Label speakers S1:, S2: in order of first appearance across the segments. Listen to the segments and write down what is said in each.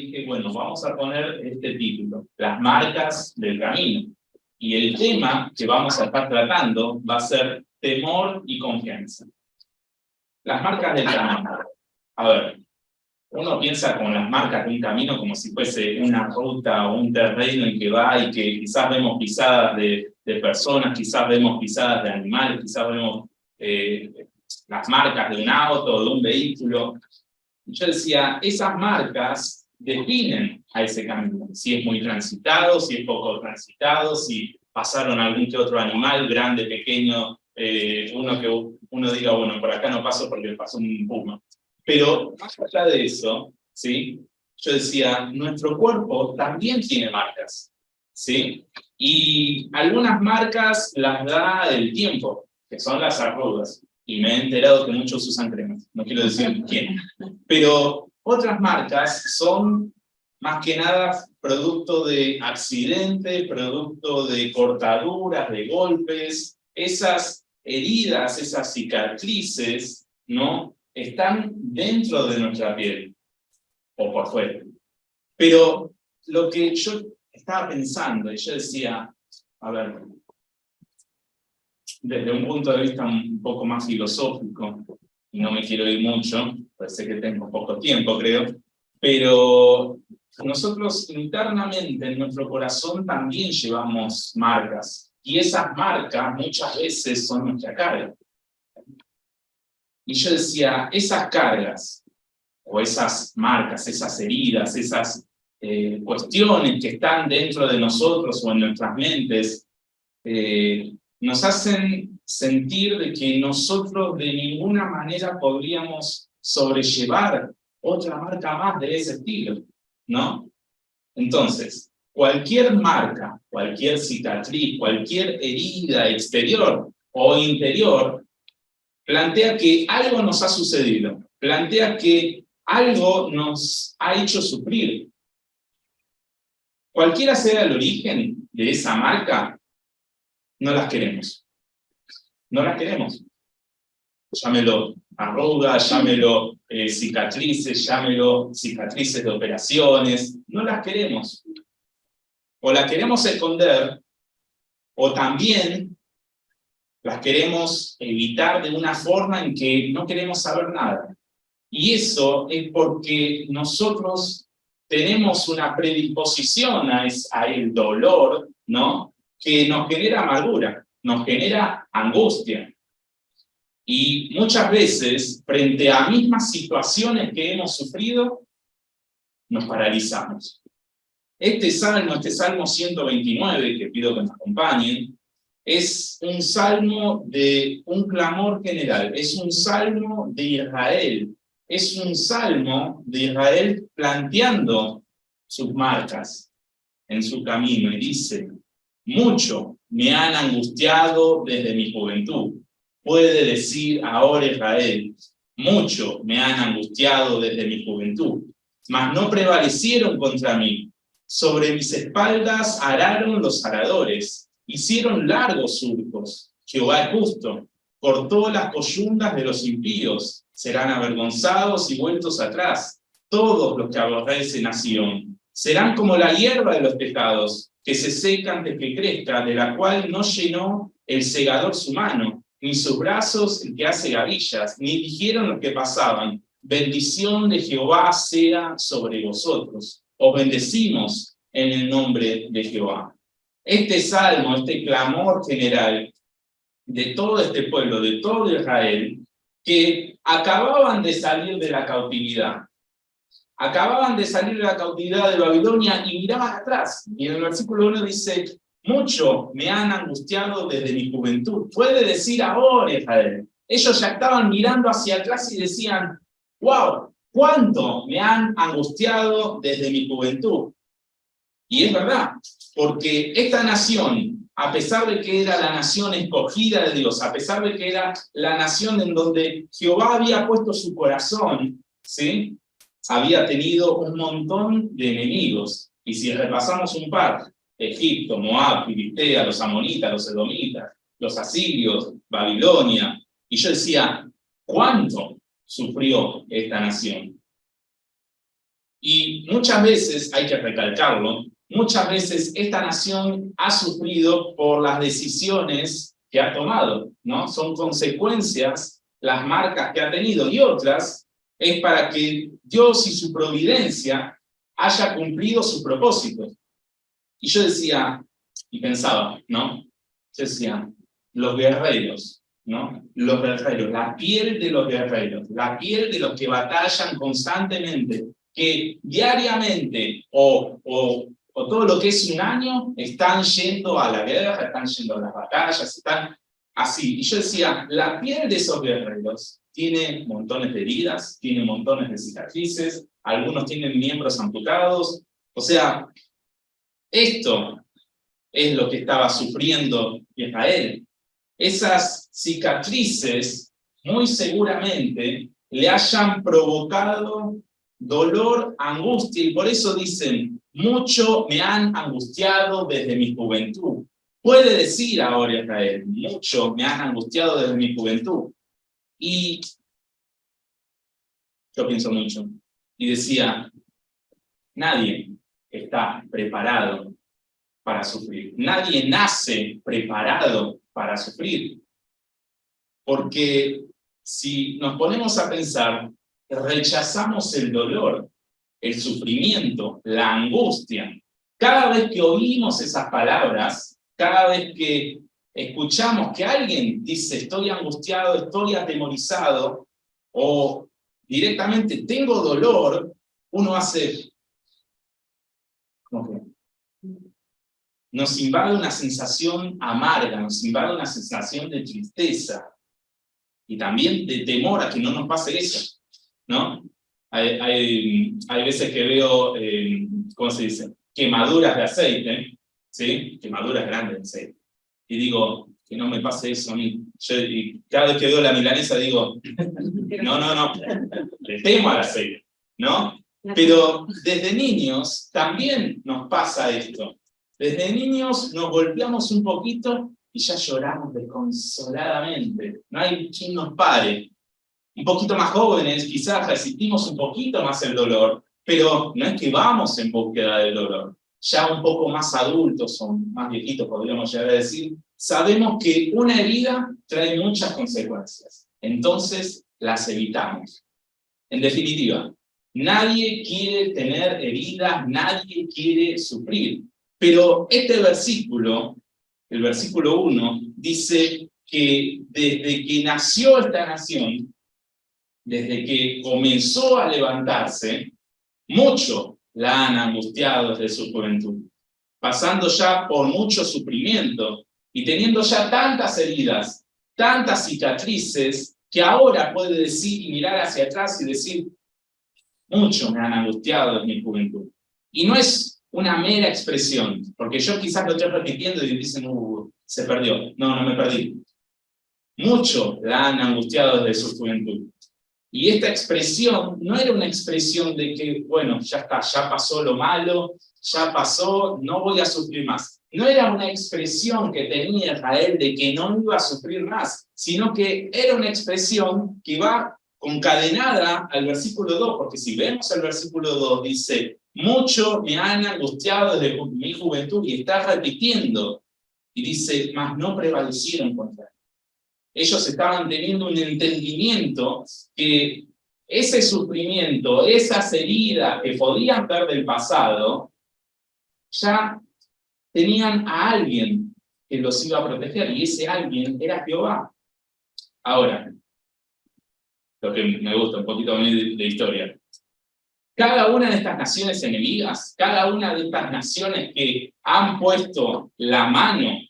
S1: dije, bueno, vamos a poner este título, las marcas del camino. Y el tema que vamos a estar tratando va a ser temor y confianza. Las marcas del camino. A ver, uno piensa con las marcas de un camino como si fuese una ruta o un terreno en que va y que quizás vemos pisadas de personas, quizás vemos pisadas de animales, quizás vemos las marcas de un auto o de un vehículo. Yo decía, esas marcas definen a ese camino, si es muy transitado, si es poco transitado, si pasaron algún que otro animal, grande, pequeño, uno que uno diga, bueno, por acá no paso porque pasó un puma. Pero más allá de eso, ¿sí? Yo decía, nuestro cuerpo también tiene marcas, ¿sí? Y algunas marcas las da el tiempo, que son las arrugas. Y me he enterado que muchos usan cremas, no quiero decir quién. Pero otras marcas son más que nada producto de accidente, producto de cortaduras, de golpes. Esas heridas, esas cicatrices, ¿no? Están dentro de nuestra piel, o por fuera. Pero lo que yo estaba pensando, y yo decía, a ver, desde un punto de vista un poco más filosófico, y no me quiero ir mucho, pues sé que tengo poco tiempo, creo, pero nosotros internamente en nuestro corazón también llevamos marcas, y esas marcas muchas veces son nuestra carga. Y yo decía, esas cargas, o esas marcas, esas heridas, esas cuestiones que están dentro de nosotros o en nuestras mentes, nos hacen sentir de que nosotros de ninguna manera podríamos sobrellevar otra marca más de ese estilo, ¿no? Entonces, cualquier marca, cualquier cicatriz, cualquier herida exterior o interior, plantea que algo nos ha sucedido, plantea que algo nos ha hecho sufrir. Cualquiera sea el origen de esa marca, no las queremos. No las queremos. Llámelo arrugas, llámelo cicatrices, llámelo cicatrices de operaciones. No las queremos. O las queremos esconder, o también las queremos evitar de una forma en que no queremos saber nada. Y eso es porque nosotros tenemos una predisposición a el dolor, ¿no? Que nos genera amargura, nos genera angustia. Y muchas veces, frente a mismas situaciones que hemos sufrido, nos paralizamos. Este Salmo 129, que pido que me acompañen, es un salmo de un clamor general, es un salmo de Israel, es un salmo de Israel planteando sus marcas en su camino, y dice, mucho me han angustiado desde mi juventud. Puede decir ahora Israel, mucho me han angustiado desde mi juventud, mas no prevalecieron contra mí. Sobre mis espaldas araron los aradores, hicieron largos surcos. Jehová es justo, cortó las coyundas de los impíos, serán avergonzados y vueltos atrás. Todos los que aborrecen a Sión serán como la hierba de los tejados, que se seca antes que crezca, de la cual no llenó el segador su mano, ni sus brazos el que hace gavillas, ni dijeron los que pasaban, bendición de Jehová sea sobre vosotros. Os bendecimos en el nombre de Jehová. Este salmo, este clamor general de todo este pueblo, de todo Israel, que acababan de salir de la cautividad. Acababan de salir de la cautividad de Babilonia y miraban atrás. Y en el versículo 1 dice, mucho me han angustiado desde mi juventud. Puede decir ahora Israel. Ellos ya estaban mirando hacia atrás y decían, wow, cuánto me han angustiado desde mi juventud. Y es verdad, porque esta nación, a pesar de que era la nación escogida de Dios, a pesar de que era la nación en donde Jehová había puesto su corazón, ¿sí?, había tenido un montón de enemigos. Y si repasamos un par, Egipto, Moab, Filistea, los amonitas, los edomitas, los asirios, Babilonia, y yo decía, ¿cuánto sufrió esta nación? Y muchas veces, hay que recalcarlo, muchas veces esta nación ha sufrido por las decisiones que ha tomado, ¿no? Son consecuencias las marcas que ha tenido, y otras es para que Dios y su providencia haya cumplido su propósito. Y yo decía, y pensaba, ¿no? Yo decía, los guerreros, ¿no? Los guerreros, la piel de los guerreros, la piel de los que batallan constantemente, que diariamente o todo lo que es un año están yendo a la guerra, están yendo a las batallas, están así. Y yo decía, la piel de esos guerreros tiene montones de heridas, tiene montones de cicatrices, algunos tienen miembros amputados. O sea, esto es lo que estaba sufriendo Israel. Esas cicatrices muy seguramente le hayan provocado dolor, angustia, y por eso dicen, mucho me han angustiado desde mi juventud. Puede decir ahora Israel, mucho me han angustiado desde mi juventud. Y yo pienso mucho, y decía, nadie está preparado para sufrir. Nadie nace preparado para sufrir. Porque si nos ponemos a pensar, rechazamos el dolor, el sufrimiento, la angustia. Cada vez que oímos esas palabras, cada vez que escuchamos que alguien dice estoy angustiado, estoy atemorizado, o directamente tengo dolor, uno hace como que nos invade una sensación amarga, nos invade una sensación de tristeza y también de temor a que no nos pase eso, ¿no? Hay veces que veo, ¿cómo se dice? Quemaduras de aceite, ¿sí? Quemaduras grandes de aceite. Y digo, que no me pase eso a mí. Y cada vez que veo la milanesa digo, no, le temo al aceite, ¿no? Pero desde niños también nos pasa esto. Desde niños nos golpeamos un poquito y ya lloramos desconsoladamente. No hay quien nos pare. Un poquito más jóvenes, quizás resistimos un poquito más el dolor, pero no es que vamos en búsqueda del dolor. Ya un poco más adultos, o más viejitos, podríamos llegar a decir, sabemos que una herida trae muchas consecuencias. Entonces, las evitamos. En definitiva, nadie quiere tener heridas, nadie quiere sufrir. Pero este versículo, el versículo 1, dice que desde que nació esta nación, desde que comenzó a levantarse, mucho la han angustiado desde su juventud, pasando ya por mucho sufrimiento y teniendo ya tantas heridas, tantas cicatrices, que ahora puede decir y mirar hacia atrás y decir, mucho me han angustiado desde mi juventud. Y no es una mera expresión, porque yo quizás lo estoy repitiendo y dicen, se perdió. No me perdí. Mucho la han angustiado desde su juventud. Y esta expresión no era una expresión de que, bueno, ya está, ya pasó lo malo, ya pasó, no voy a sufrir más. No era una expresión que tenía Israel de que no iba a sufrir más, sino que era una expresión que va concadenada al versículo 2, porque si vemos el versículo 2, dice, mucho me han angustiado desde mi juventud, y está repitiendo, y dice, mas no prevalecieron contra él. Ellos estaban teniendo un entendimiento que ese sufrimiento, esas heridas que podían ver del pasado, ya tenían a alguien que los iba a proteger, y ese alguien era Jehová. Ahora, lo que me gusta un poquito de historia. Cada una de estas naciones enemigas, cada una de estas naciones que han puesto la mano,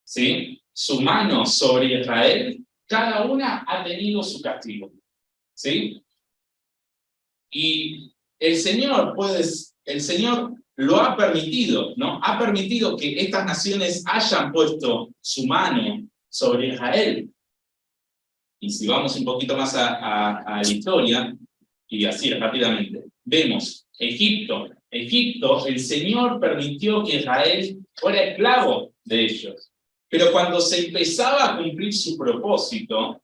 S1: ¿sí?, su mano sobre Israel, cada una ha tenido su castigo, ¿sí? Y el Señor lo ha permitido, ¿no? Ha permitido que estas naciones hayan puesto su mano sobre Israel. Y si vamos un poquito más a la historia, y así rápidamente, vemos Egipto, el Señor permitió que Israel fuera esclavo de ellos. Pero cuando se empezaba a cumplir su propósito,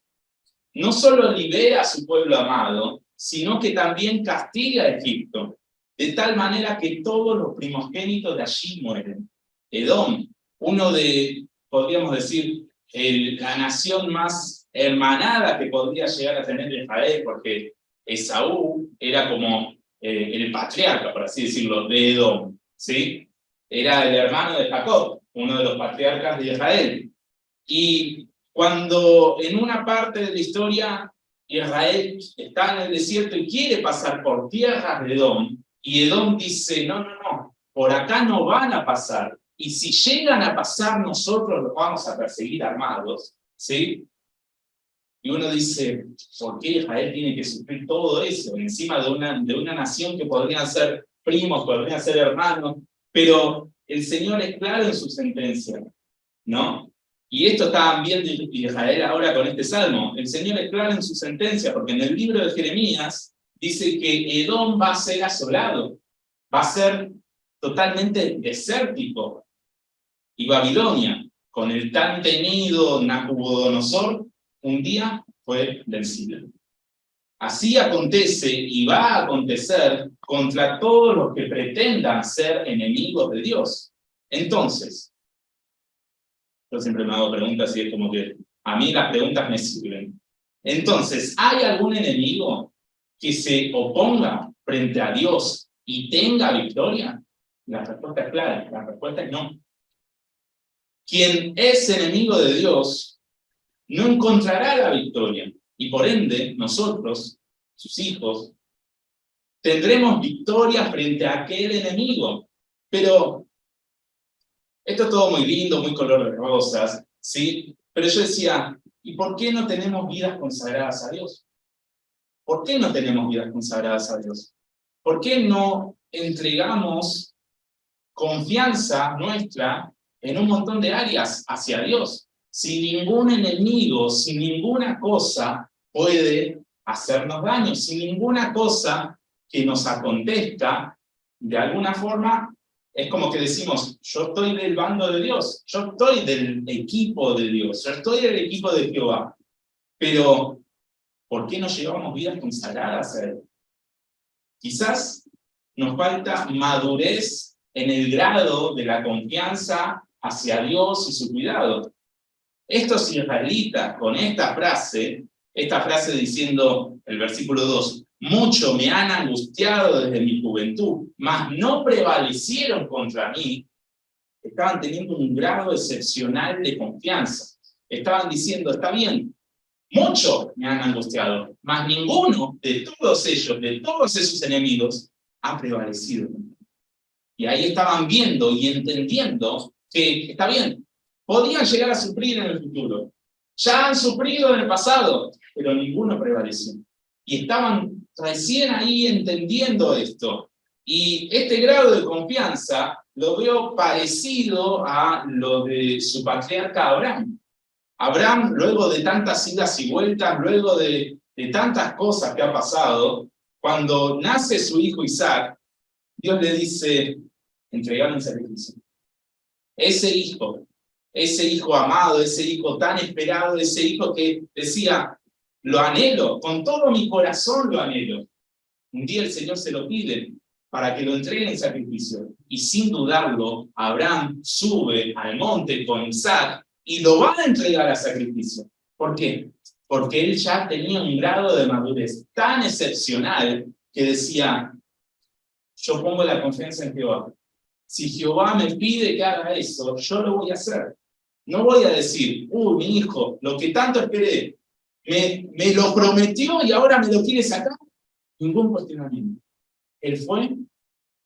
S1: no solo libera a su pueblo amado, sino que también castiga a Egipto. de tal manera que todos los primogénitos de allí mueren. Edom, uno de, podríamos decir, la nación más hermanada que podría llegar a tener Israel, porque Esaú era como el patriarca, por así decirlo, de Edom, ¿sí? Era el hermano de Jacob, uno de los patriarcas de Israel. Y cuando en una parte de la historia Israel está en el desierto y quiere pasar por tierras de Edom, y Edom dice, no, por acá no van a pasar, y si llegan a pasar nosotros los vamos a perseguir armados, ¿sí? Y uno dice, ¿por qué Israel tiene que sufrir todo eso encima de una nación que podrían ser primos, podrían ser hermanos? Pero el Señor es claro en su sentencia, ¿no? Y esto está bien de Israel ahora con este salmo. El Señor es claro en su sentencia, porque en el libro de Jeremías dice que Edom va a ser asolado, va a ser totalmente desértico. Y Babilonia, con el tan temido Nabucodonosor, un día fue vencida. Así acontece y va a acontecer contra todos los que pretendan ser enemigos de Dios. Entonces, yo siempre me hago preguntas y es como que a mí las preguntas me sirven. Entonces, ¿hay algún enemigo que se oponga frente a Dios y tenga victoria? La respuesta es clara, la respuesta es no. Quien es enemigo de Dios no encontrará la victoria y por ende nosotros, sus hijos, tendremos victoria frente a aquel enemigo. Pero esto es todo muy lindo, muy color de rosas, ¿sí? Pero yo decía, ¿y por qué no tenemos vidas consagradas a Dios? ¿Por qué no tenemos vidas consagradas a Dios? ¿Por qué no entregamos confianza nuestra en un montón de áreas hacia Dios? Si ningún enemigo, si ninguna cosa puede hacernos daño, si ninguna cosa que nos acontezca, de alguna forma, es como que decimos, yo estoy del bando de Dios, yo estoy del equipo de Dios, yo estoy del equipo de Jehová. Pero, ¿por qué no llevamos vidas consagradas a Él? Quizás nos falta madurez en el grado de la confianza hacia Dios y su cuidado. Estos israelitas, con esta frase diciendo, el versículo 2, mucho me han angustiado desde mi juventud, mas no prevalecieron contra mí, estaban teniendo un grado excepcional de confianza. Estaban diciendo, está bien, mucho me han angustiado, mas ninguno de todos ellos, de todos esos enemigos, ha prevalecido. Y ahí estaban viendo y entendiendo que, está bien, podían llegar a sufrir en el futuro. Ya han sufrido en el pasado, pero ninguno prevaleció. Y estaban recién ahí entendiendo esto. Y este grado de confianza lo veo parecido a lo de su patriarca Abraham. Abraham, luego de tantas idas y vueltas, luego de tantas cosas que ha pasado, cuando nace su hijo Isaac, Dios le dice, entregar un sacrificio. Ese hijo amado, ese hijo tan esperado, ese hijo que decía, lo anhelo, con todo mi corazón lo anhelo. Un día el Señor se lo pide para que lo entregue en sacrificio. Y sin dudarlo, Abraham sube al monte con Isaac y lo va a entregar a sacrificio. ¿Por qué? Porque él ya tenía un grado de madurez tan excepcional que decía, yo pongo la confianza en Jehová. Si Jehová me pide que haga eso, yo lo voy a hacer. No voy a decir, mi hijo, lo que tanto esperé, me lo prometió y ahora me lo quiere sacar. Ningún cuestionamiento. Él fue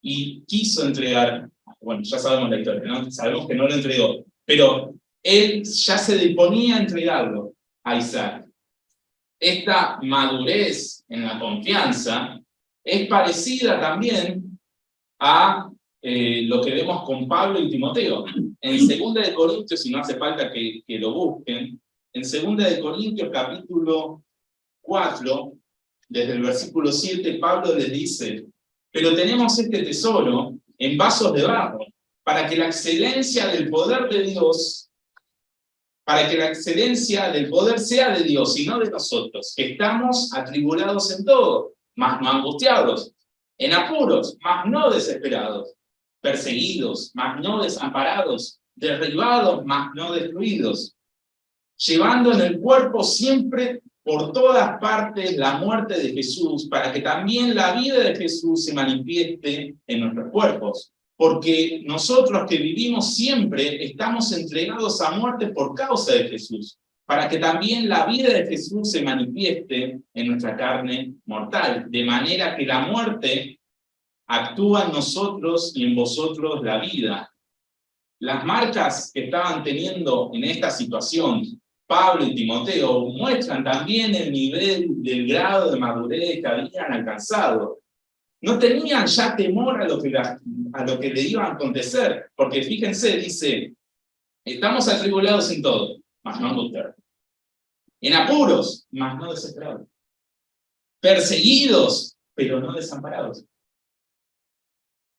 S1: y quiso entregar, bueno, ya sabemos la historia, ¿no? Sabemos que no lo entregó, pero él ya se disponía a entregarlo a Isaac. Esta madurez en la confianza es parecida también a lo que vemos con Pablo y Timoteo. En 2 de Corintios, si no hace falta que lo busquen, en 2 de Corintios capítulo 4, desde el versículo 7, Pablo les dice, pero tenemos este tesoro en vasos de barro, para que la excelencia del poder de Dios, para que la excelencia del poder sea de Dios y no de nosotros, que estamos atribulados en todo, mas no angustiados, en apuros, mas no desesperados, perseguidos, mas no desamparados, derribados, mas no destruidos, llevando en el cuerpo siempre por todas partes la muerte de Jesús, para que también la vida de Jesús se manifieste en nuestros cuerpos. Porque nosotros que vivimos siempre estamos entregados a muerte por causa de Jesús, para que también la vida de Jesús se manifieste en nuestra carne mortal, de manera que la muerte actúa en nosotros y en vosotros la vida. Las marcas que estaban teniendo en esta situación Pablo y Timoteo muestran también el nivel del grado de madurez que habían alcanzado. No tenían ya temor a lo que le iba a acontecer, porque fíjense, dice, estamos atribulados en todo, mas no angustiados. En apuros, mas no desesperados. Perseguidos, pero no desamparados.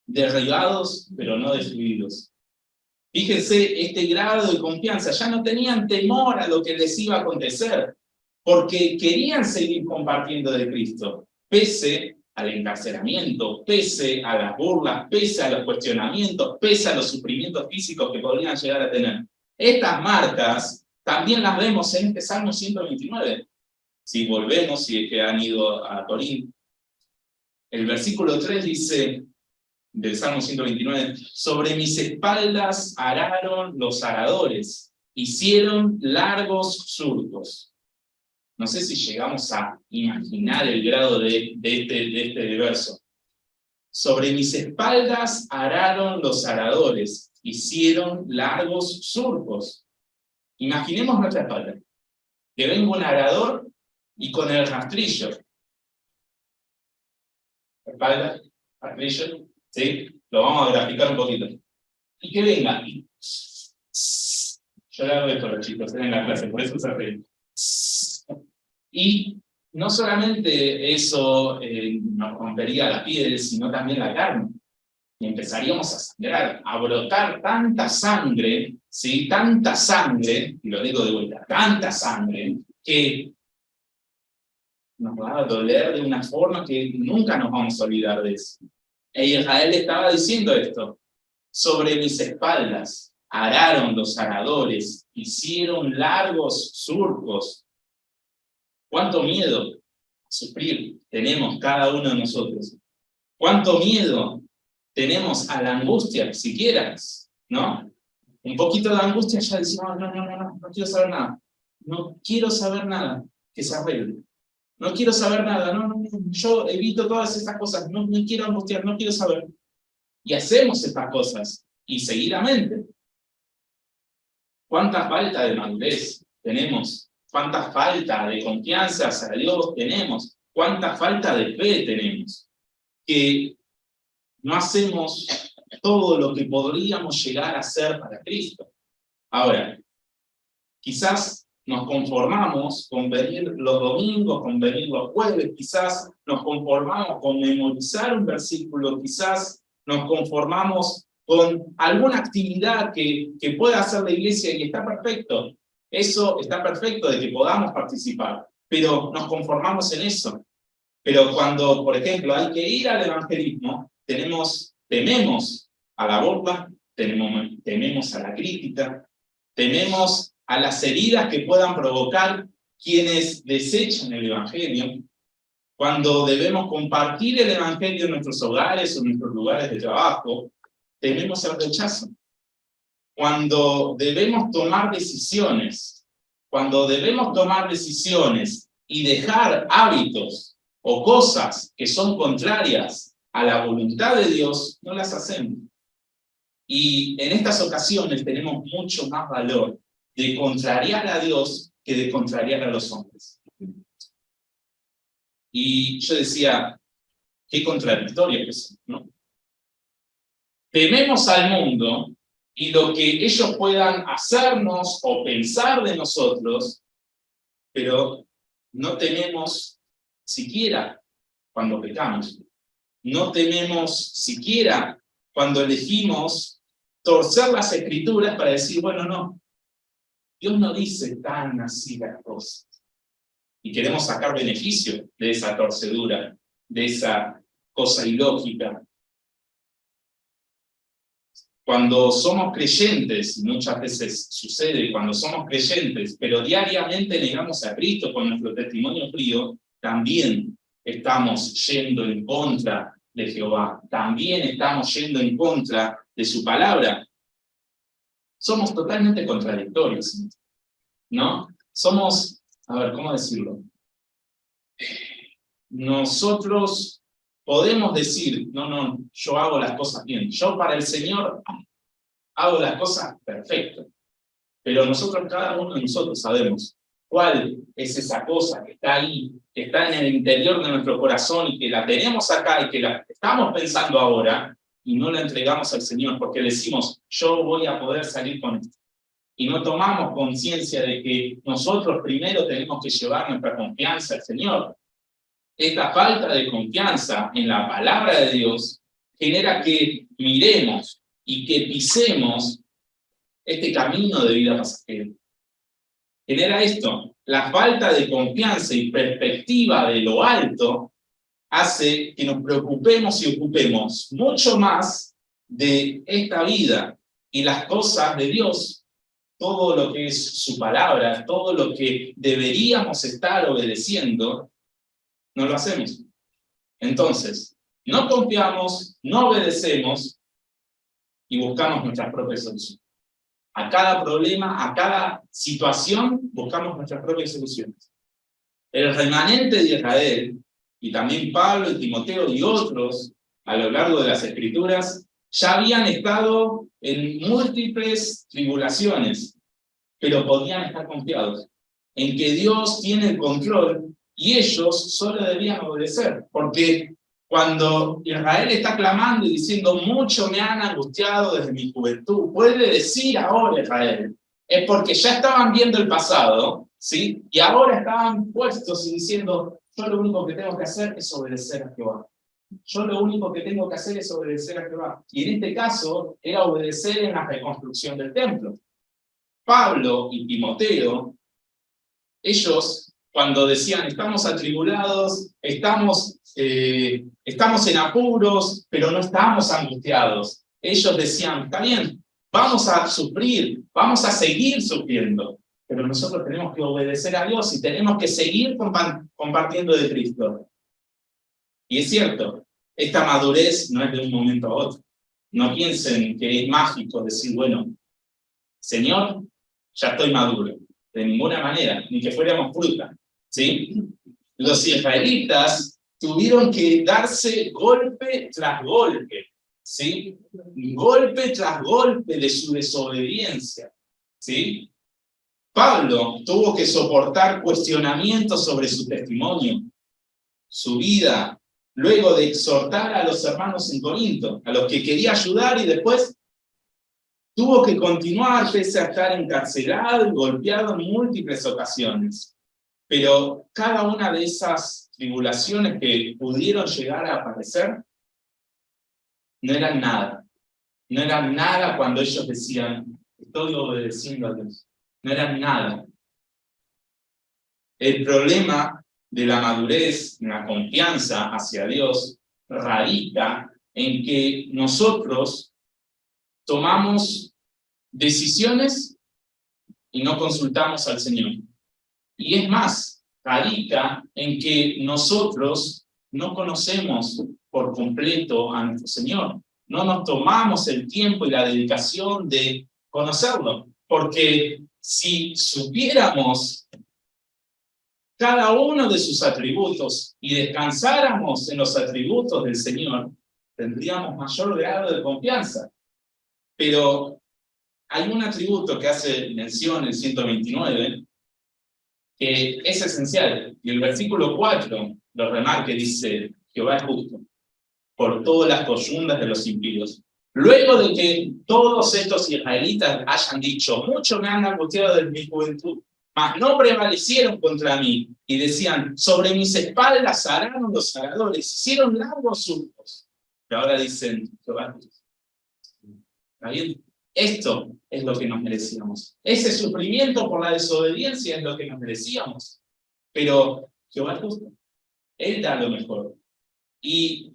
S1: Derribados, pero no destruidos. Fíjense este grado de confianza, ya no tenían temor a lo que les iba a acontecer, porque querían seguir compartiendo de Cristo, pese al encarcelamiento, pese a las burlas, pese a los cuestionamientos, pese a los sufrimientos físicos que podrían llegar a tener. Estas marcas también las vemos en este Salmo 129. Si volvemos, si es que han ido a Corín, el versículo 3 dice, del Salmo 129, sobre mis espaldas araron los aradores, hicieron largos surcos. No sé si llegamos a imaginar el grado de este verso. Sobre mis espaldas araron los aradores, hicieron largos surcos. Imaginemos nuestra espalda, que venga un arador y con el rastrillo. Espalda, rastrillo, ¿sí? Lo vamos a graficar un poquito. Y que venga. Yo le hago esto a los chicos en la clase, por eso se ríen. Y no solamente eso nos rompería la piel, sino también la carne. Y empezaríamos a sangrar, a brotar tanta sangre, ¿sí? Tanta sangre, y lo digo de vuelta, tanta sangre, que nos va a doler de una forma que nunca nos vamos a olvidar de eso. E Israel estaba diciendo esto, sobre mis espaldas araron los aradores, hicieron largos surcos. ¿Cuánto miedo a sufrir tenemos cada uno de nosotros? ¿Cuánto miedo tenemos a la angustia, siquiera, ¿no? Un poquito de angustia ya decimos, no quiero saber nada. No quiero saber nada, que se arregle. No quiero saber nada, yo evito todas estas cosas, no quiero angustiar, no quiero saber. Y hacemos estas cosas, y seguidamente. ¿Cuánta falta de madurez tenemos? ¿Cuánta falta de confianza hacia Dios tenemos? ¿Cuánta falta de fe tenemos? Que no hacemos todo lo que podríamos llegar a hacer para Cristo. Ahora, quizás nos conformamos con venir los domingos, con venir los jueves, quizás nos conformamos con memorizar un versículo, quizás nos conformamos con alguna actividad que pueda hacer la iglesia y está perfecto. Eso está perfecto de que podamos participar, pero nos conformamos en eso. Pero cuando, por ejemplo, hay que ir al evangelismo, tememos a la burla, tememos a la crítica, tememos a las heridas que puedan provocar quienes desechan el evangelio. Cuando debemos compartir el evangelio en nuestros hogares o en nuestros lugares de trabajo, tememos el rechazo. Cuando debemos tomar decisiones y dejar hábitos o cosas que son contrarias a la voluntad de Dios, no las hacemos. Y en estas ocasiones tenemos mucho más valor de contrariar a Dios que de contrariar a los hombres. Y yo decía, qué contradictorio que es, ¿no? Tememos al mundo y lo que ellos puedan hacernos o pensar de nosotros, pero no tememos siquiera cuando pecamos. No tememos siquiera cuando elegimos torcer las escrituras para decir, bueno, no, Dios no dice tan así las cosas. Y queremos sacar beneficio de esa torcedura, de esa cosa ilógica. Cuando somos creyentes, muchas veces sucede, cuando somos creyentes, pero diariamente negamos a Cristo con nuestro testimonio frío, también estamos yendo en contra de Jehová, también estamos yendo en contra de su palabra. Somos totalmente contradictorios, ¿no? Somos, a ver, ¿cómo decirlo? Nosotros podemos decir, no, yo hago las cosas bien, yo para el Señor hago las cosas perfectas, pero nosotros, cada uno de nosotros sabemos cuál es esa cosa que está ahí, que está en el interior de nuestro corazón y que la tenemos acá y que la estamos pensando ahora y no la entregamos al Señor porque decimos, yo voy a poder salir con esto. Y no tomamos conciencia de que nosotros primero tenemos que llevar nuestra confianza al Señor. Esta falta de confianza en la palabra de Dios genera que miremos y que pisemos este camino de vida pasajera. Genera esto, la falta de confianza y perspectiva de lo alto hace que nos preocupemos y ocupemos mucho más de esta vida y las cosas de Dios, todo lo que es su palabra, todo lo que deberíamos estar obedeciendo, no lo hacemos. Entonces, no confiamos, no obedecemos y buscamos nuestras propias soluciones. A cada problema, a cada situación, buscamos nuestras propias soluciones. El remanente de Israel, y también Pablo y Timoteo y otros, a lo largo de las Escrituras, ya habían estado en múltiples tribulaciones, pero podían estar confiados en que Dios tiene el control y ellos solo debían obedecer, porque cuando Israel está clamando y diciendo, mucho me han angustiado desde mi juventud, puede decir ahora Israel, es porque ya estaban viendo el pasado, ¿sí? Y ahora estaban puestos y diciendo, yo lo único que tengo que hacer es obedecer a Jehová. Yo lo único que tengo que hacer es obedecer a Jehová. Y en este caso, era obedecer en la reconstrucción del templo. Pablo y Timoteo, ellos, cuando decían, estamos atribulados, estamos en apuros, pero no estamos angustiados. Ellos decían, está bien, vamos a sufrir, vamos a seguir sufriendo, pero nosotros tenemos que obedecer a Dios y tenemos que seguir compartiendo de Cristo. Y es cierto, esta madurez no es de un momento a otro. No piensen que es mágico decir, bueno, Señor, ya estoy maduro. De ninguna manera, ni que fuéramos fruta, ¿sí? Los israelitas tuvieron que darse golpe tras golpe, ¿sí? Golpe tras golpe de su desobediencia, ¿sí? Pablo tuvo que soportar cuestionamientos sobre su testimonio, su vida, luego de exhortar a los hermanos en Corinto, a los que quería ayudar y después tuvo que continuar pese a estar encarcelado y golpeado en múltiples ocasiones. Pero cada una de esas tribulaciones que pudieron llegar a aparecer no eran nada. No eran nada cuando ellos decían, estoy obedeciendo a Dios. No eran nada. El problema de la madurez, la confianza hacia Dios, radica en que nosotros tomamos decisiones y no consultamos al Señor. Y es más, radica en que nosotros no conocemos por completo a nuestro Señor. No nos tomamos el tiempo y la dedicación de conocerlo. Porque si supiéramos cada uno de sus atributos y descansáramos en los atributos del Señor, tendríamos mayor grado de confianza. Pero hay un atributo que hace mención el 129, que es esencial, y el versículo 4 lo remarca, dice, Jehová es justo, por todas las coyundas de los impíos. Luego de que todos estos israelitas hayan dicho, mucho me han angustiado desde mi juventud, mas no prevalecieron contra mí, y decían, sobre mis espaldas araron los aradores, hicieron largos surcos. Y ahora dicen, Jehová es justo. ¿Está bien? Esto es lo que nos merecíamos. Ese sufrimiento por la desobediencia es lo que nos merecíamos. Pero Jehová es justo. Él da lo mejor. Y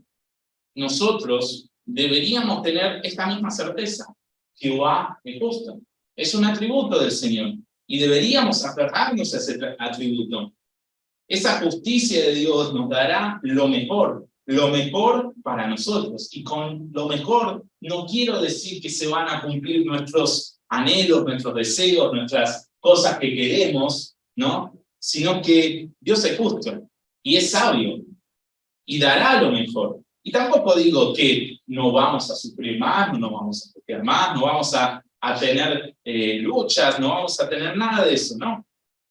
S1: nosotros deberíamos tener esta misma certeza. Jehová es justo. Es un atributo del Señor. Y deberíamos aferrarnos a ese atributo. Esa justicia de Dios nos dará lo mejor para nosotros. Y con lo mejor no quiero decir que se van a cumplir nuestros anhelos, nuestros deseos, nuestras cosas que queremos, ¿no? Sino que Dios es justo y es sabio y dará lo mejor. Y tampoco digo que no vamos a sufrir más, no nos vamos a pelear más, no vamos a tener luchas, no vamos a tener nada de eso, ¿no?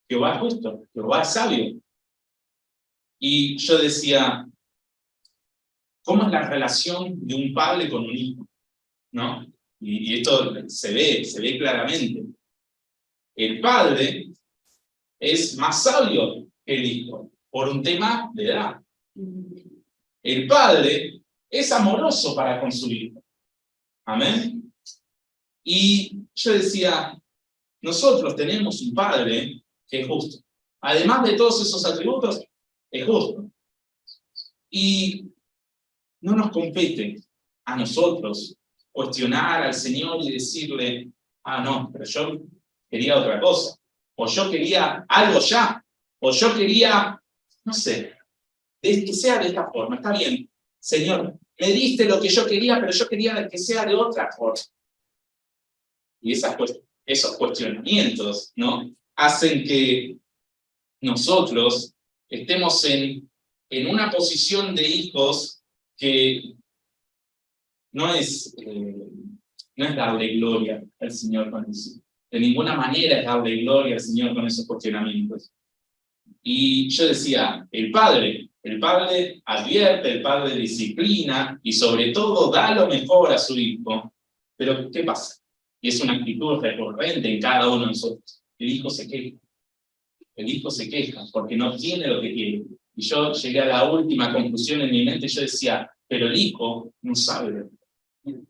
S1: Jehová es justo, Jehová es sabio. Y yo decía, ¿cómo es la relación de un padre con un hijo? ¿No? Y esto se ve claramente. El padre es más sabio que el hijo, por un tema de edad. El padre es amoroso para con su hijo. Amén. Y yo decía, nosotros tenemos un padre que es justo. Además de todos esos atributos, es justo. Y no nos compete a nosotros cuestionar al Señor y decirle, no, pero yo quería otra cosa. O yo quería algo ya. O yo quería, no sé, que sea de esta forma. Está bien, Señor, me diste lo que yo quería, pero yo quería que sea de otra forma. Y esos cuestionamientos, ¿no? Hacen que nosotros estemos en una posición de hijos que no es darle gloria al Señor con eso. De ninguna manera es darle gloria al Señor con esos cuestionamientos. Y yo decía, el padre advierte, el padre disciplina y sobre todo da lo mejor a su hijo. Pero ¿qué pasa? Y es una actitud recurrente en cada uno de nosotros. El hijo se queja. El hijo se queja porque no tiene lo que quiere. Y yo llegué a la última conclusión en mi mente, yo decía, pero el hijo no sabe lo que quiere.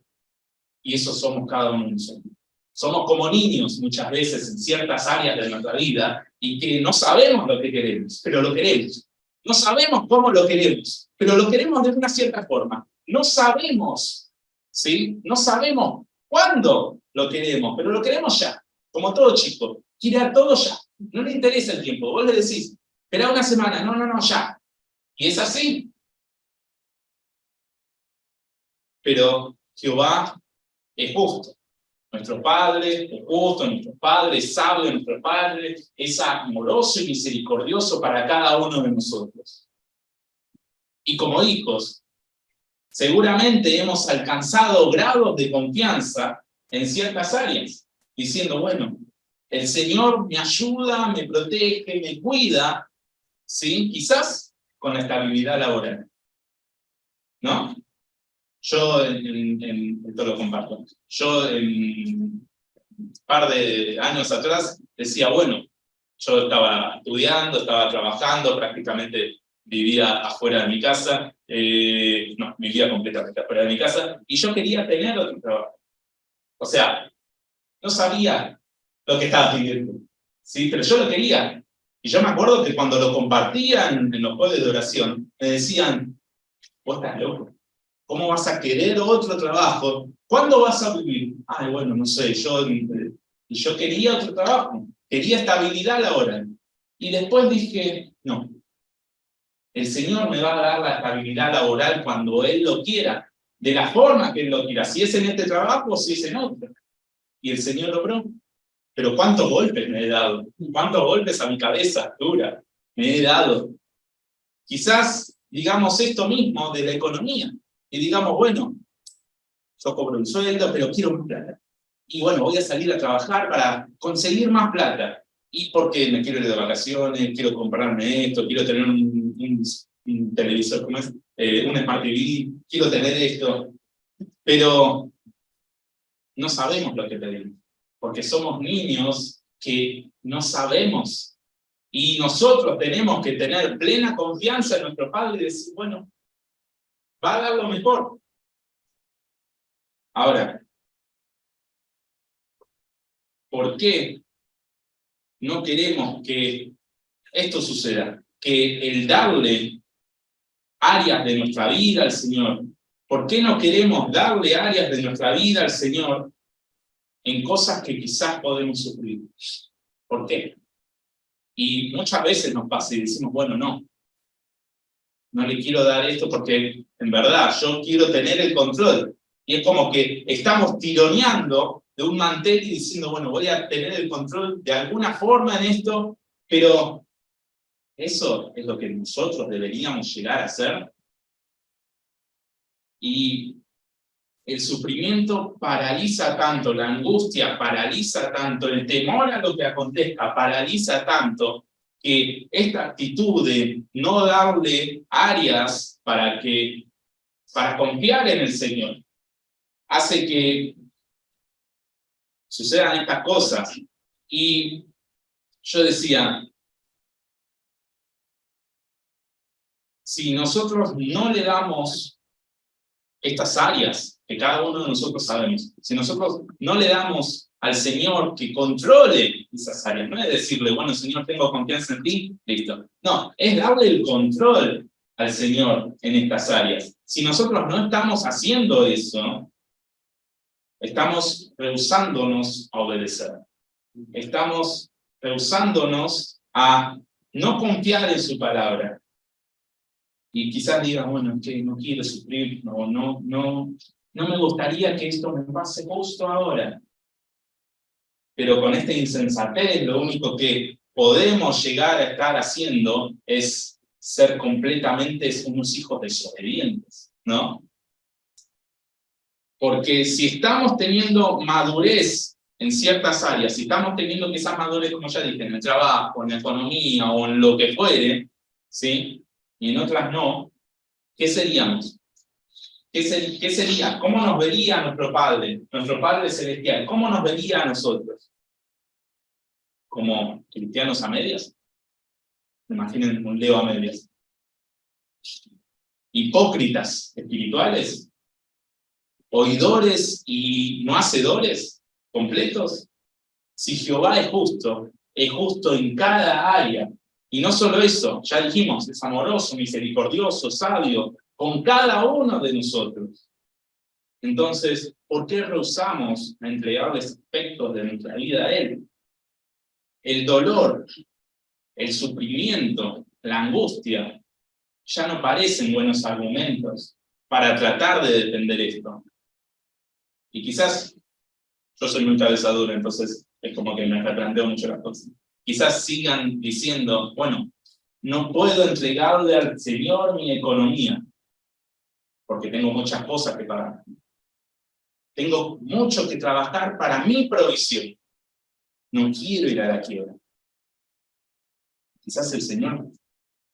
S1: Y eso somos cada uno de nosotros. Somos como niños muchas veces en ciertas áreas de nuestra vida y que no sabemos lo que queremos, pero lo queremos. No sabemos cómo lo queremos, pero lo queremos de una cierta forma. No sabemos, ¿sí? No sabemos cuándo lo queremos, pero lo queremos ya. Como todo chico, quiere a todo ya. No le interesa el tiempo. Vos le decís, espera una semana, no, ya. Y es así. Pero Jehová es justo. Nuestro Padre es justo, nuestro Padre es sabio, nuestro Padre es amoroso y misericordioso para cada uno de nosotros. Y como hijos, seguramente hemos alcanzado grados de confianza en ciertas áreas, diciendo, bueno, el Señor me ayuda, me protege, me cuida, ¿sí? Quizás con la estabilidad laboral, ¿no? Yo, esto lo comparto, yo un par de años atrás decía, bueno, yo estaba estudiando, estaba trabajando, prácticamente vivía afuera de mi casa, no, vivía completamente afuera de mi casa, y yo quería tener otro trabajo. O sea, no sabía lo que estaba pidiendo, ¿sí? Pero yo lo quería. Y yo me acuerdo que cuando lo compartían en los jueves de oración, me decían, vos estás loco. ¿Cómo vas a querer otro trabajo? ¿Cuándo vas a vivir? Ay, bueno, no sé, yo quería otro trabajo, quería estabilidad laboral. Y después dije, no, el Señor me va a dar la estabilidad laboral cuando Él lo quiera, de la forma que Él lo quiera, si es en este trabajo o si es en otro. Y el Señor logró. Pero ¿cuántos golpes me he dado? ¿Cuántos golpes a mi cabeza dura me he dado? Quizás digamos esto mismo de la economía. Y digamos, bueno, yo cobro un sueldo, pero quiero más plata. Y bueno, voy a salir a trabajar para conseguir más plata. Y porque me quiero ir de vacaciones, quiero comprarme esto, quiero tener un televisor, ¿cómo es? Un Smart TV, quiero tener esto. Pero no sabemos lo que pedimos, porque somos niños que no sabemos. Y nosotros tenemos que tener plena confianza en nuestro Padre y decir, bueno, va a dar lo mejor. Ahora, ¿por qué no queremos que esto suceda? Que el darle áreas de nuestra vida al Señor, ¿Por qué no queremos darle áreas de nuestra vida al Señor en cosas que quizás podemos sufrir? ¿Por qué? Y muchas veces nos pasa y decimos, bueno, no le quiero dar esto porque en verdad yo quiero tener el control. Y es como que estamos tironeando de un mantel y diciendo, bueno, voy a tener el control de alguna forma en esto, pero ¿eso es lo que nosotros deberíamos llegar a hacer? Y el sufrimiento paraliza tanto, la angustia paraliza tanto, el temor a lo que acontezca paraliza tanto, que esta actitud de no darle áreas para confiar en el Señor, hace que sucedan estas cosas. Y yo decía, si nosotros no le damos estas áreas que cada uno de nosotros sabemos, si nosotros no le damos al Señor que controle esas áreas, no es decirle, bueno, Señor, tengo confianza en ti, listo. No, es darle el control al Señor en estas áreas. Si nosotros no estamos haciendo eso, estamos rehusándonos a obedecer. Estamos rehusándonos a no confiar en su palabra. Y quizás digas, bueno, que no quiero sufrir, no me gustaría que esto me pase justo ahora. Pero con esta insensatez, lo único que podemos llegar a estar haciendo es ser completamente unos hijos desobedientes, ¿no? Porque si estamos teniendo madurez en ciertas áreas, si estamos teniendo que esa madurez, como ya dije, en el trabajo, en la economía o en lo que fuere, ¿sí? Y en otras no, ¿qué seríamos? ¿Qué sería? ¿Cómo nos vería nuestro Padre celestial? ¿Cómo nos vería a nosotros? ¿Como cristianos a medias? Imaginen un Leo a medias. ¿Hipócritas espirituales? ¿Oidores y no hacedores completos? Si Jehová es justo en cada área. Y no solo eso, ya dijimos, es amoroso, misericordioso, sabio, con cada uno de nosotros. Entonces, ¿por qué rehusamos a entregarles aspectos de nuestra vida a Él? El dolor, el sufrimiento, la angustia, ya no parecen buenos argumentos para tratar de defender esto. Y quizás, yo soy muy cabeza dura, entonces es como que me replanteo mucho las cosas. Quizás sigan diciendo, bueno, no puedo entregarle al Señor mi economía, porque tengo muchas cosas que pagar. Tengo mucho que trabajar para mi provisión. No quiero ir a la quiebra. Quizás el Señor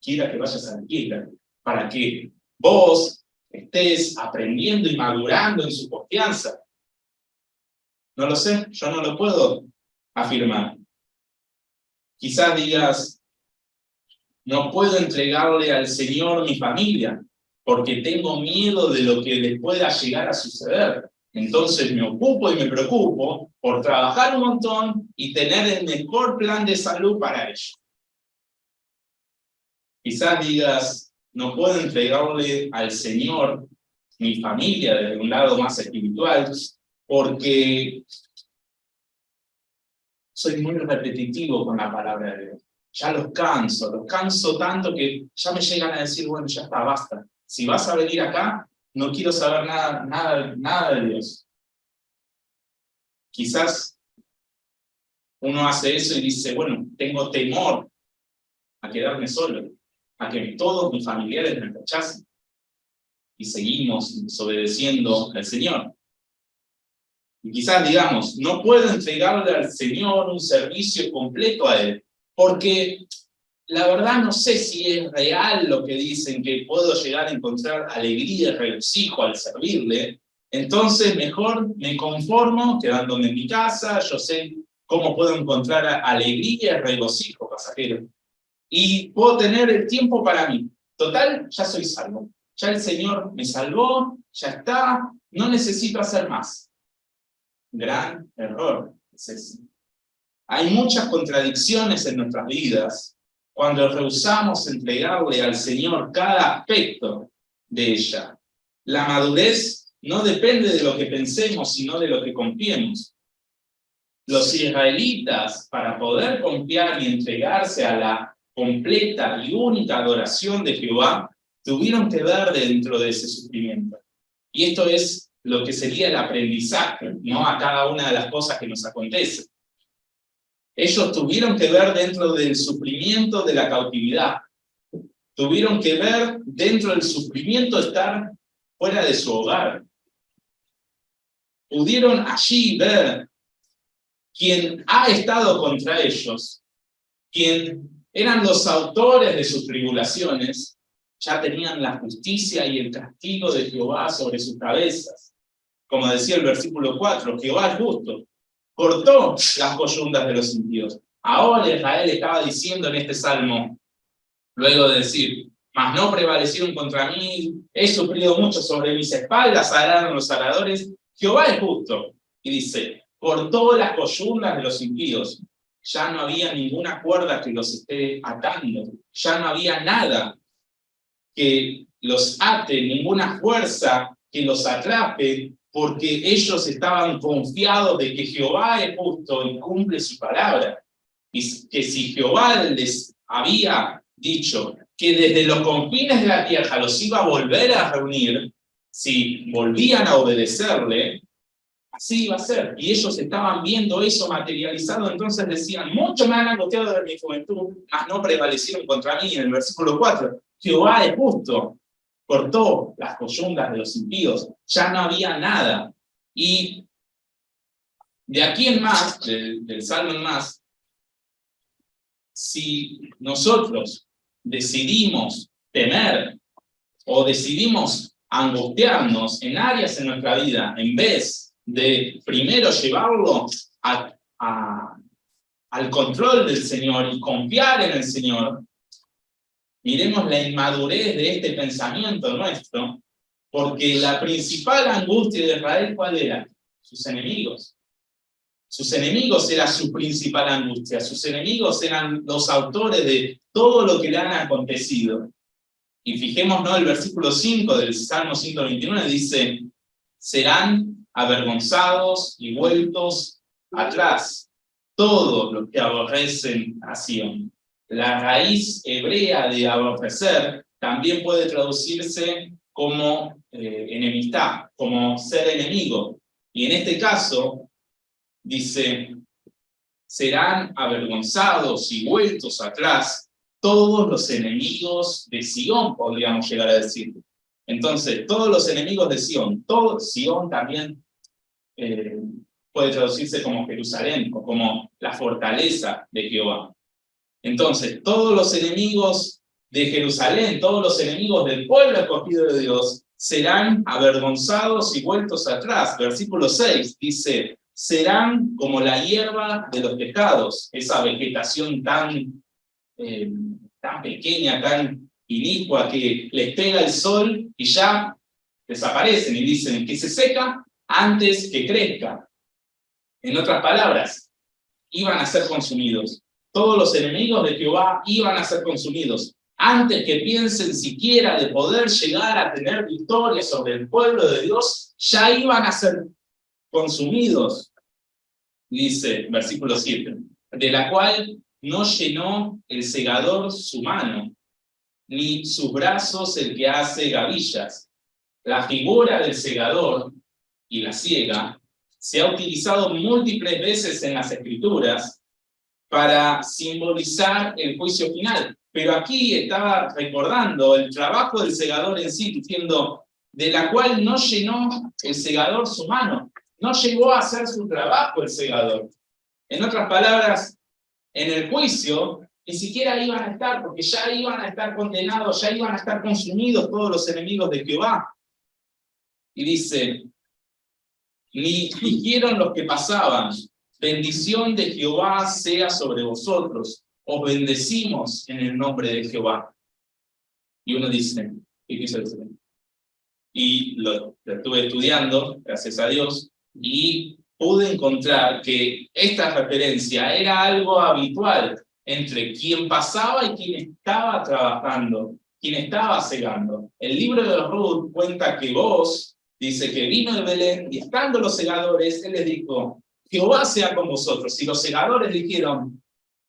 S1: quiera que vayas a la quiebra, para que vos estés aprendiendo y madurando en su confianza. No lo sé, yo no lo puedo afirmar. Quizás digas, no puedo entregarle al Señor mi familia, porque tengo miedo de lo que les pueda llegar a suceder. Entonces me ocupo y me preocupo por trabajar un montón y tener el mejor plan de salud para ellos. Quizás digas, no puedo entregarle al Señor mi familia desde un lado más espiritual, porque soy muy repetitivo con la palabra de Dios. Ya los canso tanto que ya me llegan a decir, bueno, ya está, basta. Si vas a venir acá, no quiero saber nada de Dios. Quizás uno hace eso y dice, bueno, tengo temor a quedarme solo, a que todos mis familiares me rechacen. Y seguimos desobedeciendo al Señor. Y quizás digamos, no puedo entregarle al Señor un servicio completo a Él, porque la verdad no sé si es real lo que dicen, que puedo llegar a encontrar alegría y regocijo al servirle. Entonces mejor me conformo quedándome en mi casa, yo sé cómo puedo encontrar alegría y regocijo pasajero. Y puedo tener el tiempo para mí. Total, ya soy salvo. Ya el Señor me salvó, ya está, no necesito hacer más. Gran error es ese. Hay muchas contradicciones en nuestras vidas cuando rehusamos entregarle al Señor cada aspecto de ella. La madurez no depende de lo que pensemos, sino de lo que confiemos. Los israelitas, para poder confiar y entregarse a la completa y única adoración de Jehová, tuvieron que ver dentro de ese sufrimiento. Y esto es lo que sería el aprendizaje, ¿no? A cada una de las cosas que nos acontecen. Ellos tuvieron que ver dentro del sufrimiento de la cautividad. Tuvieron que ver dentro del sufrimiento estar fuera de su hogar. Pudieron allí ver quien ha estado contra ellos, quien eran los autores de sus tribulaciones, ya tenían la justicia y el castigo de Jehová sobre sus cabezas. Como decía el versículo 4, Jehová es justo, cortó las coyundas de los impíos. Ahora Israel estaba diciendo en este salmo, luego de decir, mas no prevalecieron contra mí, he sufrido mucho sobre mis espaldas, araron los aradores, Jehová es justo. Y dice, cortó las coyundas de los impíos. Ya no había ninguna cuerda que los esté atando, ya no había nada que los ate, ninguna fuerza que los atrape, porque ellos estaban confiados de que Jehová es justo y cumple su palabra. Y que si Jehová les había dicho que desde los confines de la tierra los iba a volver a reunir, si volvían a obedecerle, así iba a ser. Y ellos estaban viendo eso materializado, entonces decían, mucho me han angustiado de mi juventud, mas no prevalecieron contra mí. En el versículo 4, Jehová es justo, cortó las coyundas de los impíos, ya no había nada. Y de aquí en más, del Salmo en más, si nosotros decidimos temer o decidimos angustiarnos en áreas en nuestra vida, en vez de primero llevarlo al control del Señor y confiar en el Señor, miremos la inmadurez de este pensamiento nuestro, porque la principal angustia de Israel, ¿cuál era? Sus enemigos. Sus enemigos era su principal angustia, sus enemigos eran los autores de todo lo que le han acontecido. Y fijémonos el versículo 5 del Salmo 129, dice, serán avergonzados y vueltos atrás todos los que aborrecen a Sión. La raíz hebrea de aborrecer también puede traducirse como enemistad, como ser enemigo. Y en este caso, dice, serán avergonzados y vueltos atrás todos los enemigos de Sión, podríamos llegar a decir. Entonces, todos los enemigos de Sión, todo Sión también puede traducirse como Jerusalén, o como la fortaleza de Jehová. Entonces, todos los enemigos de Jerusalén, todos los enemigos del pueblo escogido de Dios, serán avergonzados y vueltos atrás. Versículo 6 dice, serán como la hierba de los tejados, esa vegetación tan pequeña, tan inicua, que les pega el sol y ya desaparecen, y dicen que se seca antes que crezca. En otras palabras, iban a ser consumidos. Todos los enemigos de Jehová iban a ser consumidos. Antes que piensen siquiera de poder llegar a tener victoria sobre el pueblo de Dios, ya iban a ser consumidos. Dice, versículo 7, de la cual no llenó el segador su mano, ni sus brazos el que hace gavillas. La figura del segador y la siega se ha utilizado múltiples veces en las Escrituras para simbolizar el juicio final. Pero aquí estaba recordando el trabajo del segador en sí, diciendo, de la cual no llenó el segador su mano. No llegó a hacer su trabajo el segador. En otras palabras, en el juicio ni siquiera iban a estar, porque ya iban a estar condenados, ya iban a estar consumidos todos los enemigos de Jehová. Y dice, ni dijeron los que pasaban, bendición de Jehová sea sobre vosotros, os bendecimos en el nombre de Jehová. Y uno dice, ¿qué quiso decir? Y lo estuve estudiando, gracias a Dios, y pude encontrar que esta referencia era algo habitual entre quien pasaba y quien estaba trabajando quien estaba cegando. El libro de Ruth cuenta que Booz dice que vino de Belén y estando los segadores, él les dijo, Jehová sea con vosotros. Y los segadores dijeron,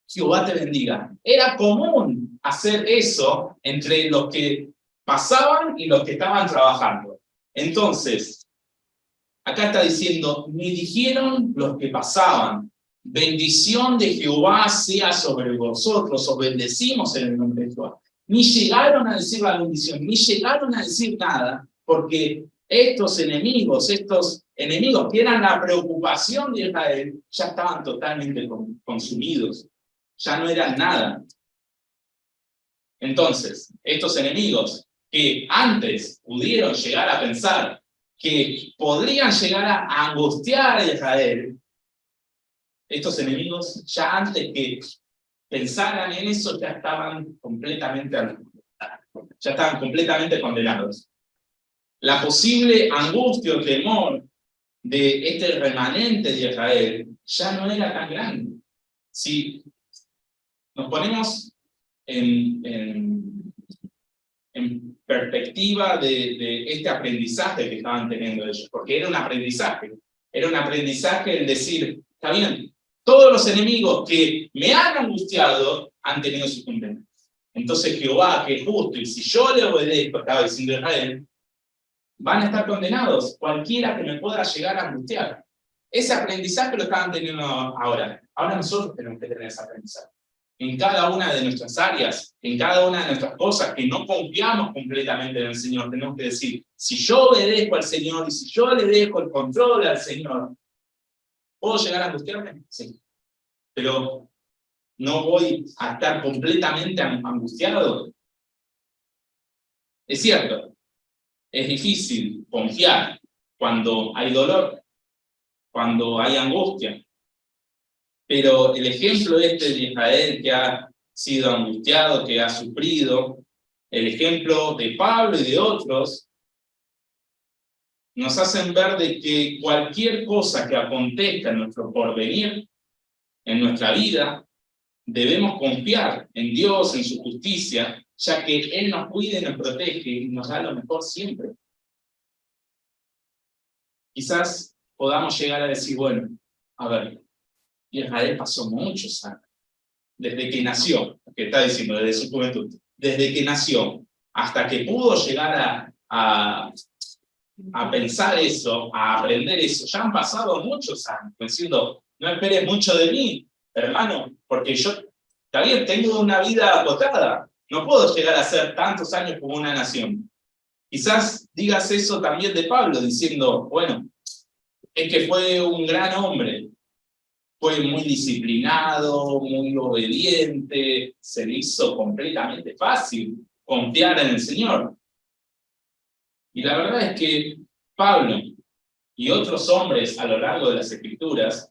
S1: Jehová te bendiga. Era común hacer eso entre los que pasaban y los que estaban trabajando. Entonces, acá está diciendo, me dijeron los que pasaban, bendición de Jehová sea sobre vosotros, os bendecimos en el nombre de Jehová. Ni llegaron a decir la bendición, ni llegaron a decir nada, porque estos enemigos que eran la preocupación de Israel, ya estaban totalmente consumidos, ya no eran nada. Entonces, estos enemigos que antes pudieron llegar a pensar que podrían llegar a angustiar a Israel, estos enemigos ya antes que pensaran en eso ya estaban completamente condenados. La posible angustia o temor de este remanente de Israel ya no era tan grande. Si nos ponemos en perspectiva de este aprendizaje que estaban teniendo ellos, porque era un aprendizaje el decir, está bien, todos los enemigos que me han angustiado han tenido su condena. Entonces Jehová, que es justo, y si yo le obedezco, estaba diciendo Israel, van a estar condenados, cualquiera que me pueda llegar a angustiar. Ese aprendizaje lo estaban teniendo ahora. Ahora nosotros tenemos que tener ese aprendizaje. En cada una de nuestras áreas, en cada una de nuestras cosas, que no confiamos completamente en el Señor, tenemos que decir, si yo obedezco al Señor y si yo le dejo el control al Señor, ¿puedo llegar a angustiarme? Sí. Pero no voy a estar completamente angustiado. Es cierto, es difícil confiar cuando hay dolor, cuando hay angustia. Pero el ejemplo de Israel que ha sido angustiado, que ha sufrido, el ejemplo de Pablo y de otros, nos hacen ver de que cualquier cosa que acontezca en nuestro porvenir, en nuestra vida, debemos confiar en Dios, en su justicia, ya que Él nos cuida y nos protege y nos da lo mejor siempre. Quizás podamos llegar a decir, bueno, a ver, Israel pasó muchos años, desde que nació, que está diciendo, desde su juventud, desde que nació, hasta que pudo llegar a pensar eso, a aprender eso, ya han pasado muchos años, diciendo, no esperes mucho de mí, hermano, porque yo, está bien, tengo una vida acotada, no puedo llegar a ser tantos años como una nación. Quizás digas eso también de Pablo, diciendo, bueno, es que fue un gran hombre, fue muy disciplinado, muy obediente, se le hizo completamente fácil confiar en el Señor. Y la verdad es que Pablo y otros hombres a lo largo de las Escrituras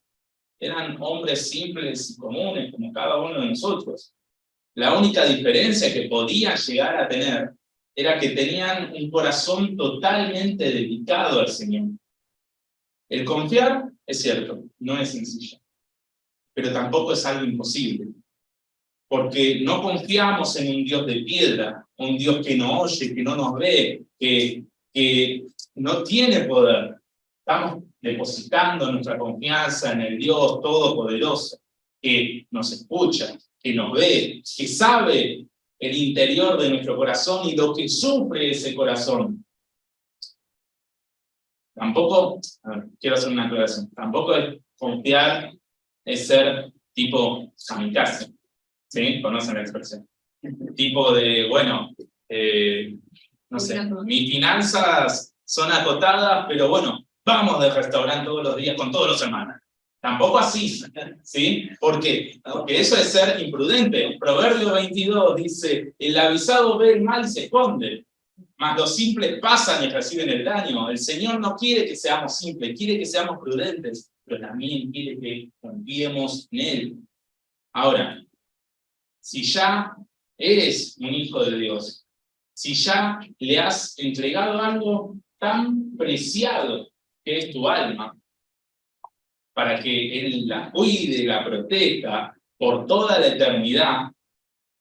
S1: eran hombres simples y comunes como cada uno de nosotros. La única diferencia que podían llegar a tener era que tenían un corazón totalmente dedicado al Señor. El confiar, es cierto, no es sencillo, pero tampoco es algo imposible, porque no confiamos en un Dios de piedra, un Dios que no oye, que no nos ve, que no tiene poder. Estamos depositando nuestra confianza en el Dios Todopoderoso, que nos escucha, que nos ve, que sabe el interior de nuestro corazón y lo que sufre ese corazón. Tampoco, quiero hacer una aclaración, tampoco es confiar, es ser tipo kamikaze, ¿sí? ¿Conocen la expresión? Tipo de, bueno, no sé, mis finanzas son acotadas, pero bueno, vamos de restaurante todos los días con todos los hermanos. Tampoco así, ¿sí? ¿Por qué? Porque eso es ser imprudente. Proverbio 22 dice, el avisado ve el mal y se esconde, mas los simples pasan y reciben el daño. El Señor no quiere que seamos simples, quiere que seamos prudentes, pero también quiere que confiemos en Él. Ahora, si ya eres un hijo de Dios, si ya le has entregado algo tan preciado que es tu alma, para que Él la cuide, la proteja por toda la eternidad,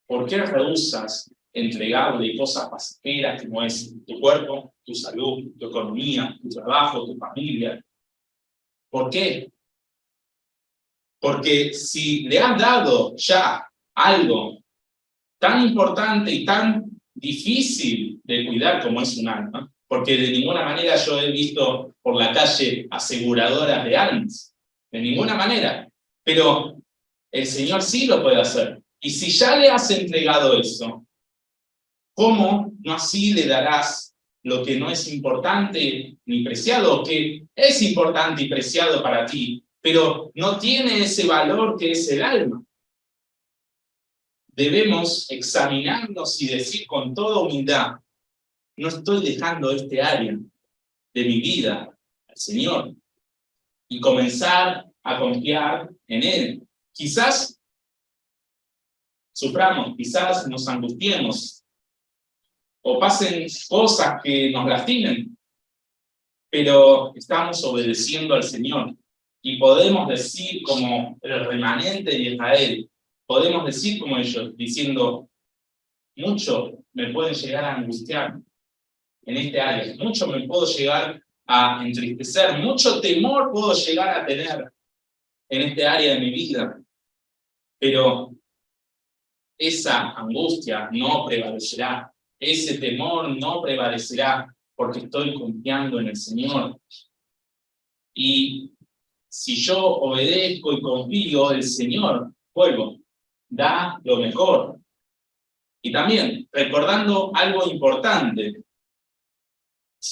S1: ¿por qué rehusas entregarle cosas pasajeras como es tu cuerpo, tu salud, tu economía, tu trabajo, tu familia. ¿Por qué? Porque si le has dado ya algo tan importante y tan difícil de cuidar como es un alma, porque de ninguna manera yo he visto por la calle aseguradoras de almas, de ninguna manera, pero el Señor sí lo puede hacer. Y si ya le has entregado eso, ¿cómo no así le darás lo que no es importante ni preciado, que es importante y preciado para ti, pero no tiene ese valor que es el alma? Debemos examinarnos y decir con toda humildad, no estoy dejando este área de mi vida al Señor, y comenzar a confiar en Él. Quizás suframos, quizás nos angustiemos, o pasen cosas que nos lastimen, pero estamos obedeciendo al Señor, y podemos decir como el remanente de Israel, podemos decir como ellos, diciendo, mucho me pueden llegar a angustiar en este área, mucho me puedo llegar a entristecer, mucho temor puedo llegar a tener en este área de mi vida, pero esa angustia no prevalecerá, ese temor no prevalecerá, porque estoy confiando en el Señor. Y si yo obedezco y confío, el Señor, vuelvo, da lo mejor. Y también, recordando algo importante,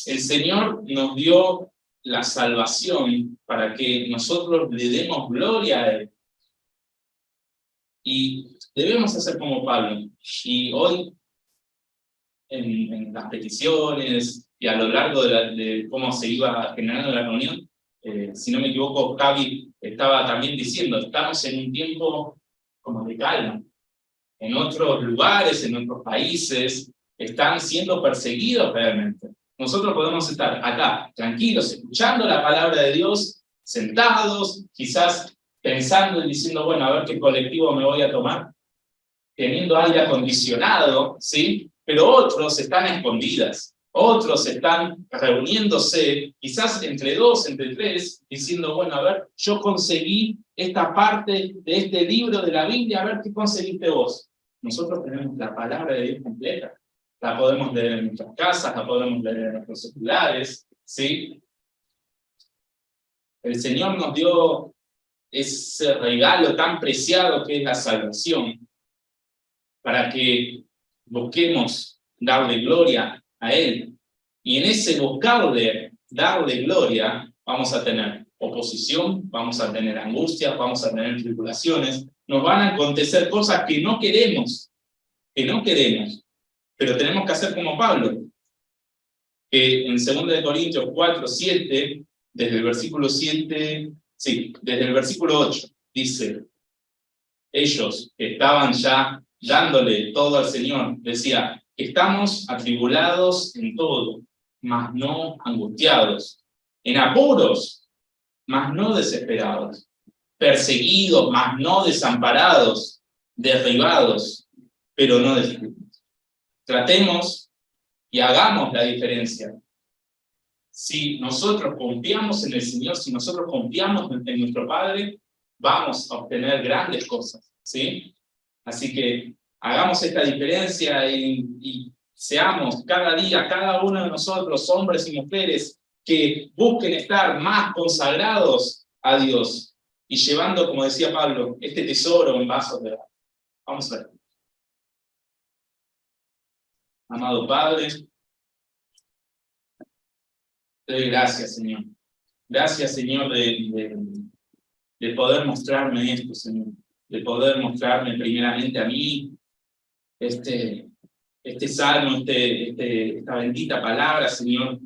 S1: el Señor nos dio la salvación para que nosotros le demos gloria a Él. Y debemos hacer como Pablo. Y hoy, en las peticiones y a lo largo de cómo se iba generando la reunión, si no me equivoco, Javi estaba también diciendo, estamos en un tiempo como de calma. En otros lugares, en otros países, están siendo perseguidos realmente. Nosotros podemos estar acá, tranquilos, escuchando la palabra de Dios, sentados, quizás pensando y diciendo, bueno, a ver qué colectivo me voy a tomar, teniendo aire acondicionado, ¿sí? Pero otros están a escondidas, otros están reuniéndose, quizás entre dos, entre tres, diciendo, bueno, a ver, yo conseguí esta parte de este libro de la Biblia, a ver qué conseguiste vos. Nosotros tenemos la palabra de Dios completa, la podemos leer en nuestras casas, la podemos leer en nuestros celulares, ¿sí? El Señor nos dio ese regalo tan preciado que es la salvación, para que busquemos darle gloria a Él. Y en ese buscarle darle gloria, vamos a tener oposición, vamos a tener angustia, vamos a tener tribulaciones, nos van a acontecer cosas que no queremos, pero tenemos que hacer como Pablo, que en 2 Corintios 4, 7, desde el versículo 7, sí, desde el versículo 8, dice, ellos que estaban ya dándole todo al Señor, decía, estamos atribulados en todo, mas no angustiados, en apuros, mas no desesperados, perseguidos, mas no desamparados, derribados, pero no destruidos. Tratemos y hagamos la diferencia. Si nosotros confiamos en el Señor, si nosotros confiamos en nuestro Padre, vamos a obtener grandes cosas, ¿sí? Así que hagamos esta diferencia y seamos cada día, cada uno de nosotros, hombres y mujeres, que busquen estar más consagrados a Dios y llevando, como decía Pablo, este tesoro en vasos de agua. Vamos a ver. Amado Padre, te doy gracias, Señor. Gracias, Señor, de poder mostrarme esto, Señor. De poder mostrarme primeramente a mí este salmo, esta bendita palabra, Señor,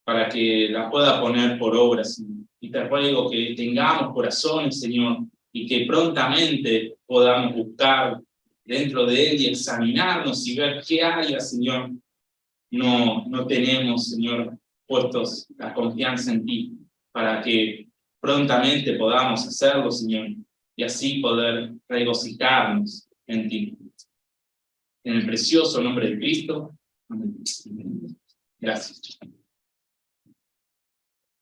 S1: para que la pueda poner por obra, Señor. Y te ruego que tengamos corazones, Señor, y que prontamente podamos buscar dentro de él y examinarnos y ver qué áreas, Señor, no tenemos, Señor, puestos la confianza en ti, para que prontamente podamos hacerlo, Señor, y así poder regocijarnos en ti. En el precioso nombre de Cristo. Amén. Gracias.